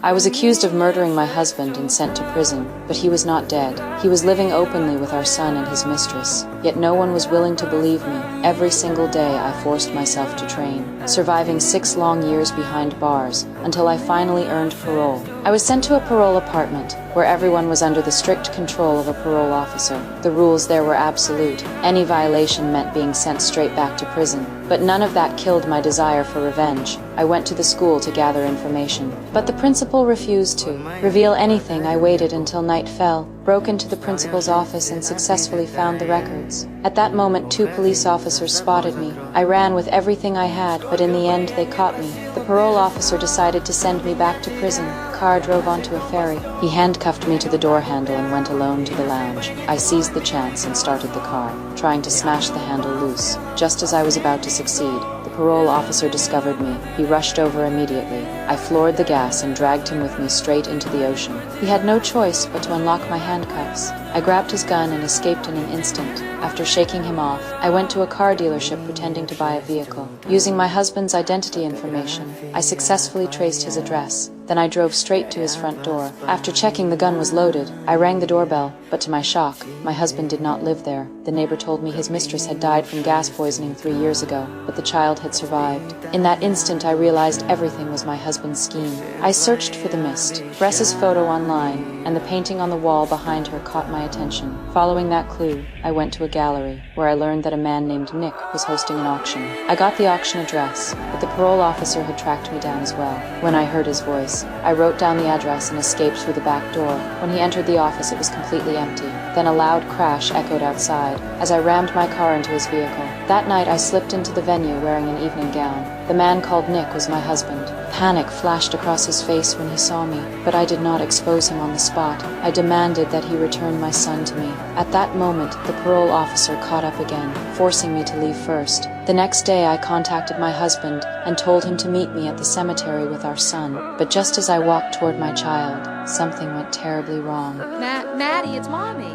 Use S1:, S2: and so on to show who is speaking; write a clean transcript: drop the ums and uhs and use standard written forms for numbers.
S1: I was accused of murdering my husband and sent to prison, but he was not dead. He was living openly with our son and his mistress. Yet no one was willing to believe me. Every single day I forced myself to train, surviving 6 long years behind bars, until I finally earned parole. I was sent to a parole apartment, where everyone was under the strict control of a parole officer. The rules there were absolute. Any violation meant being sent straight back to prison. But none of that killed my desire for revenge. I went to the school to gather information, but the principal refused to reveal anything. I waited until night fell, broke into the principal's office and successfully found the records. At that moment, 2 police officers spotted me. I ran with everything I had, but in the end they caught me. The parole officer decided to send me back to prison. The car drove onto a ferry. He handcuffed me to the door handle and went alone to the lounge. I seized the chance and started the car, trying to smash the handle loose. Just as I was about to succeed, the parole officer discovered me. He rushed over immediately. I floored the gas and dragged him with me straight into the ocean. He had no choice but to unlock my handcuffs. I grabbed his gun and escaped in an instant. After shaking him off, I went to a car dealership pretending to buy a vehicle. Using my husband's identity information, I successfully traced his address. Then I drove straight to his front door. After checking the gun was loaded, I rang the doorbell, but to my shock, my husband did not live there. The neighbor told me his mistress had died from gas poisoning 3 years ago, but the child had survived. In that instant, I realized everything was my husband's scheme. I searched for the mist, Bressa's photo online, and the painting on the wall behind her caught my attention. Following that clue, I went to a gallery, where I learned that a man named Nick was hosting an auction. I got the auction address, but the parole officer had tracked me down as well. When I heard his voice, I wrote down the address and escaped through the back door. When he entered the office, it was completely empty. Then a loud crash echoed outside, as I rammed my car into his vehicle. That night, I slipped into the venue wearing an evening gown. The man called Nick was my husband. Panic flashed across his face when he saw me, but I did not expose him on the spot. I demanded that he return my son to me. At that moment, the parole officer caught up again, forcing me to leave first. The next day, I contacted my husband and told him to meet me at the cemetery with our son. But just as I walked toward my child, something went terribly wrong.
S2: Maddie, it's Mommy.